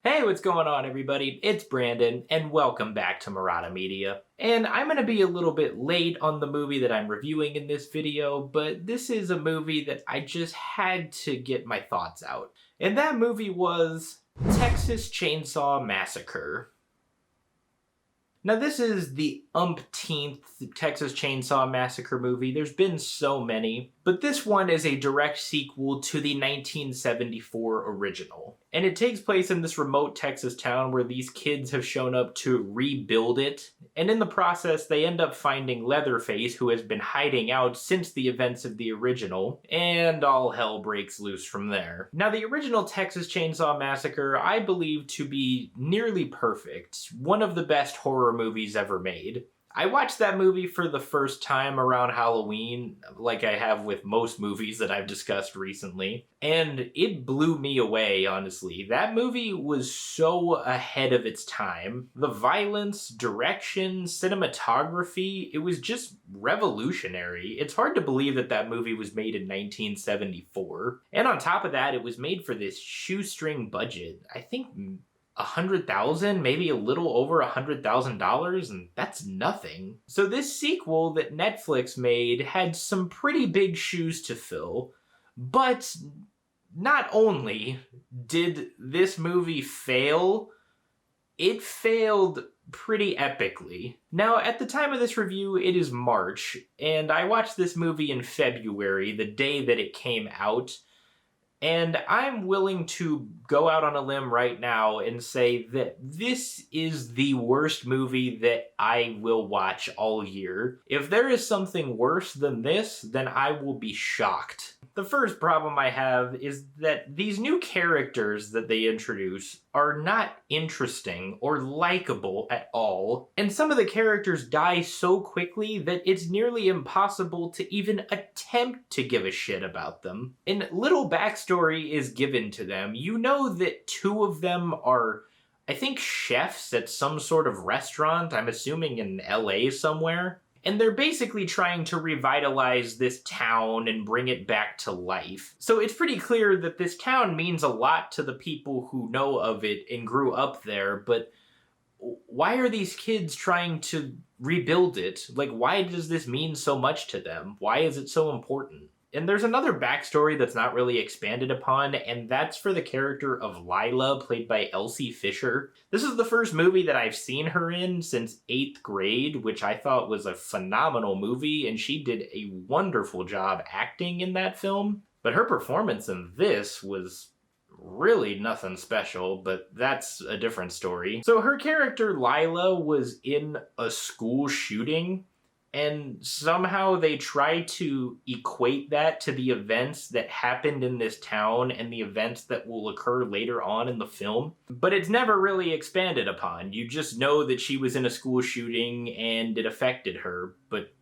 Hey, what's going on, everybody? It's Brandon, and welcome back to Marotta Media. And I'm going to be a little bit late on the movie that I'm reviewing in this video, but this is a movie that I just had to get my thoughts out. And that movie was Texas Chainsaw Massacre. Now, this is the umpteenth Texas Chainsaw Massacre movie. There's been so many, but this one is a direct sequel to the 1974 original. And it takes place in this remote Texas town where these kids have shown up to rebuild it. And in the process, they end up finding Leatherface, who has been hiding out since the events of the original, and all hell breaks loose from there. Now, the original Texas Chainsaw Massacre, I believe to be nearly perfect. One of the best horror movies ever made. I watched that movie for the first time around Halloween, like I have with most movies that I've discussed recently, and it blew me away, honestly. That movie was so ahead of its time. The violence, direction, cinematography, it was just revolutionary. It's hard to believe that that movie was made in 1974. And on top of that, it was made for this shoestring budget. I think $100,000, maybe a little over $100,000, and that's nothing. So this sequel that Netflix made had some pretty big shoes to fill, but not only did this movie fail, it failed pretty epically. Now, at the time of this review, it is March, and I watched this movie in February, the day that it came out. And I'm willing to go out on a limb right now and say that this is the worst movie that I will watch all year. If there is something worse than this, then I will be shocked. The first problem I have is that these new characters that they introduce are not interesting or likable at all, and some of the characters die so quickly that it's nearly impossible to even attempt to give a shit about them. And little backstory is given to them. You know that two of them are, I think, chefs at some sort of restaurant, I'm assuming in LA somewhere. And they're basically trying to revitalize this town and bring it back to life. So it's pretty clear that this town means a lot to the people who know of it and grew up there, but why are these kids trying to rebuild it? Like, why does this mean so much to them? Why is it so important? And there's another backstory that's not really expanded upon, and that's for the character of Lila, played by Elsie Fisher. This is the first movie that I've seen her in since 8th grade, which I thought was a phenomenal movie, and she did a wonderful job acting in that film. But her performance in this was really nothing special, but that's a different story. So her character, Lila, was in a school shooting, and somehow they try to equate that to the events that happened in this town and the events that will occur later on in the film. But it's never really expanded upon. You just know that she was in a school shooting and it affected her, but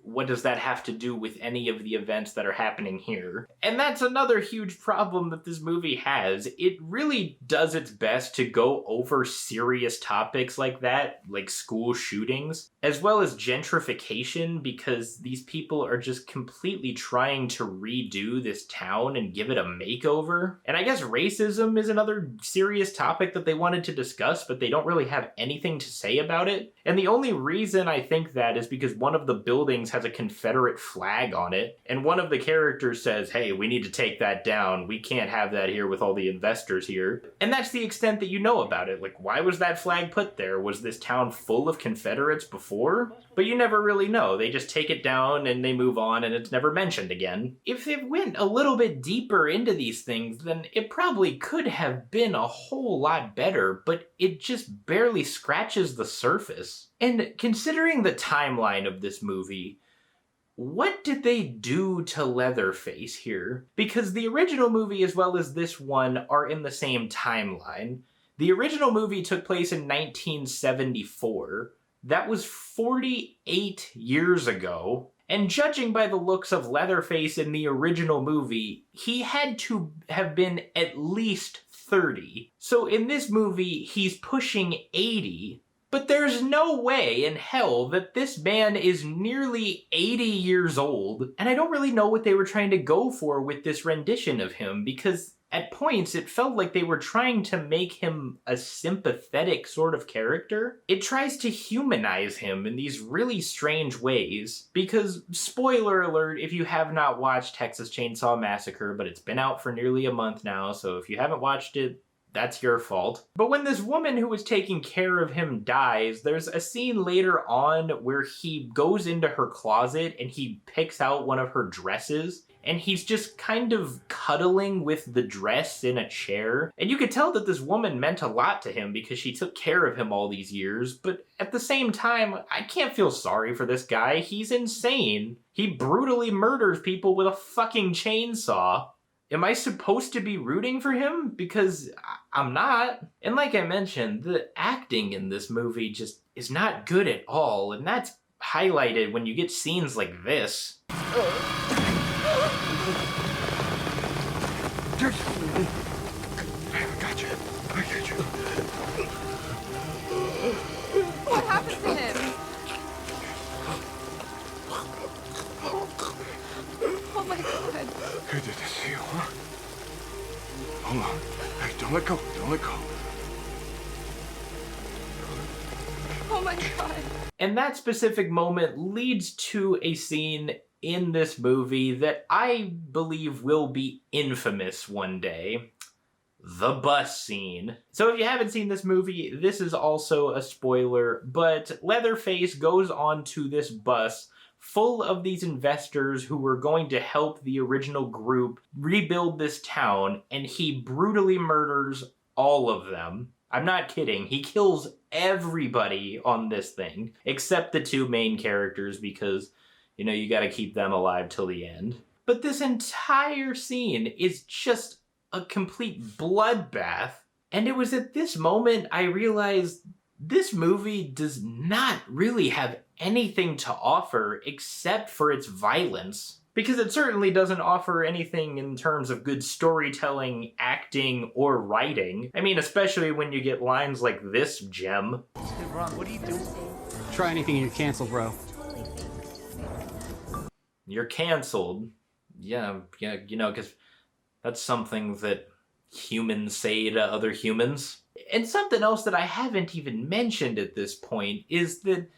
what does that have to do with any of the events that are happening here? And that's another huge problem that this movie has. It really does its best to go over serious topics like that, like school shootings, as well as gentrification, because these people are just completely trying to redo this town and give it a makeover. And I guess racism is another serious topic that they wanted to discuss, but they don't really have anything to say about it. And the only reason I think that is because one of the buildings has a Confederate flag on it, and one of the characters says, hey, we need to take that down. We can't have that here with all the investors here. And that's the extent that you know about it. Like, why was that flag put there? Was this town full of Confederates before? But you never really know. They just take it down and they move on and it's never mentioned again. If they went a little bit deeper into these things, then it probably could have been a whole lot better, but it just barely scratches the surface. And considering the timeline of this movie, what did they do to Leatherface here? Because the original movie as well as this one are in the same timeline. The original movie took place in 1974. That was 48 years ago. And judging by the looks of Leatherface in the original movie, he had to have been at least 30. So in this movie, he's pushing 80. But there's no way in hell that this man is nearly 80 years old, and I don't really know what they were trying to go for with this rendition of him, because At points, it felt like they were trying to make him a sympathetic sort of character. It tries to humanize him in these really strange ways. Because, spoiler alert, if you have not watched Texas Chainsaw Massacre, but it's been out for nearly a month now, so if you haven't watched it, that's your fault. But when this woman who was taking care of him dies, there's a scene later on where he goes into her closet and he picks out one of her dresses, and he's just kind of cuddling with the dress in a chair. And you could tell that this woman meant a lot to him because she took care of him all these years, but at the same time, I can't feel sorry for this guy. He's insane. He brutally murders people with a fucking chainsaw. Am I supposed to be rooting for him? Because I'm not. And like I mentioned, the acting in this movie just is not good at all, and that's highlighted when you get scenes like this. I got you. What happened to him? Oh my God. Good to see you, huh? Hold on. Hey, don't let go. Oh my God. And that specific moment leads to a scene in this movie that I believe will be infamous one day. The bus scene. So if you haven't seen this movie, this is also a spoiler, but Leatherface goes onto this bus full of these investors who were going to help the original group rebuild this town, and he brutally murders all of them. I'm not kidding. He kills everybody on this thing, except the two main characters because, you know, you gotta keep them alive till the end. But this entire scene is just a complete bloodbath. And it was at this moment I realized this movie does not really have anything to offer except for its violence. Because it certainly doesn't offer anything in terms of good storytelling, acting, or writing. I mean, especially when you get lines like this gem. Hey, Ron, what are you doing? Try anything and you're canceled, bro. You're canceled. Yeah, you know, because that's something that humans say to other humans. And something else that I haven't even mentioned at this point is that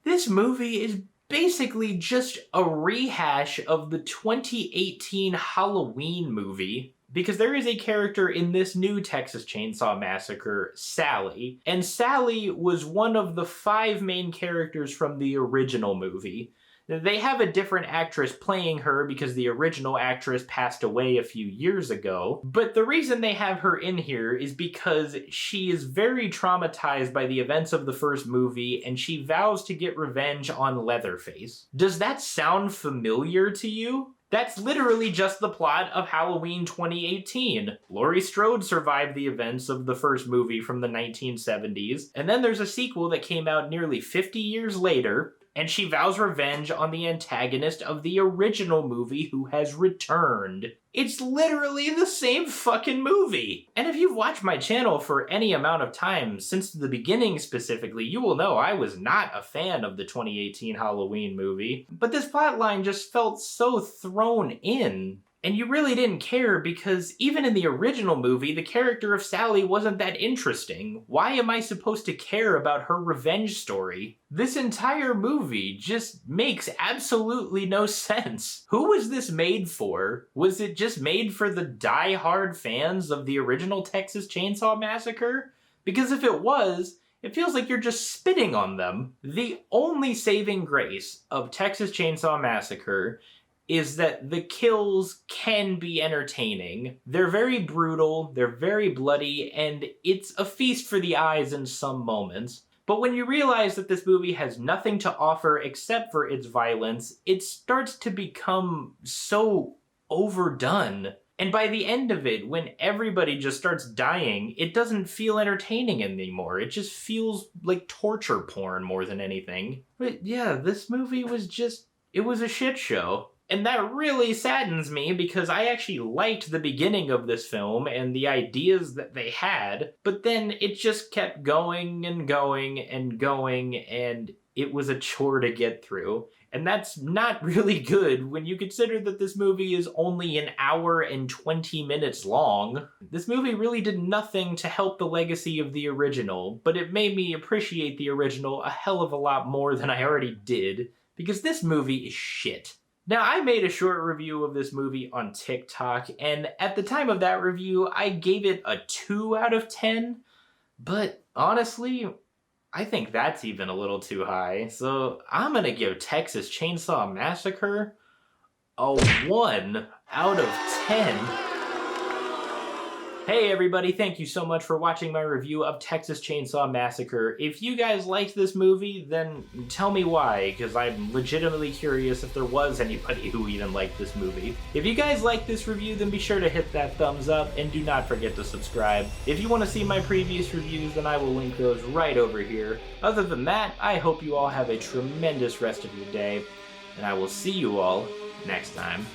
this movie is basically just a rehash of the 2018 Halloween movie. Because there is a character in this new Texas Chainsaw Massacre, Sally. And Sally was one of the 5 main characters from the original movie. They have a different actress playing her because the original actress passed away a few years ago. But the reason they have her in here is because she is very traumatized by the events of the first movie and she vows to get revenge on Leatherface. Does that sound familiar to you? That's literally just the plot of Halloween 2018. Laurie Strode survived the events of the first movie from the 1970s, and then there's a sequel that came out nearly 50 years later, and she vows revenge on the antagonist of the original movie who has returned. It's literally the same fucking movie! And if you've watched my channel for any amount of time, since the beginning specifically, you will know I was not a fan of the 2018 Halloween movie. But this plotline just felt so thrown in. And you really didn't care because even in the original movie, the character of Sally wasn't that interesting. Why am I supposed to care about her revenge story? This entire movie just makes absolutely no sense. Who was this made for? Was it just made for the die-hard fans of the original Texas Chainsaw Massacre? Because if it was, it feels like you're just spitting on them. The only saving grace of Texas Chainsaw Massacre is that the kills can be entertaining. They're very brutal, they're very bloody, and it's a feast for the eyes in some moments. But when you realize that this movie has nothing to offer except for its violence, it starts to become so overdone. And by the end of it, when everybody just starts dying, it doesn't feel entertaining anymore. It just feels like torture porn more than anything. But yeah, this movie was just, it was a shit show. And that really saddens me because I actually liked the beginning of this film and the ideas that they had, but then it just kept going and going and going, and it was a chore to get through. And that's not really good when you consider that this movie is only an hour and 20 minutes long. This movie really did nothing to help the legacy of the original, but it made me appreciate the original a hell of a lot more than I already did, because this movie is shit. Now, I made a short review of this movie on TikTok, and at the time of that review, I gave it a 2 out of 10, but honestly, I think that's even a little too high, so I'm gonna give Texas Chainsaw Massacre a 1 out of 10. Hey everybody, thank you so much for watching my review of Texas Chainsaw Massacre. If you guys liked this movie, then tell me why, because I'm legitimately curious if there was anybody who even liked this movie. If you guys liked this review, then be sure to hit that thumbs up, and do not forget to subscribe. If you want to see my previous reviews, then I will link those right over here. Other than that, I hope you all have a tremendous rest of your day, and I will see you all next time.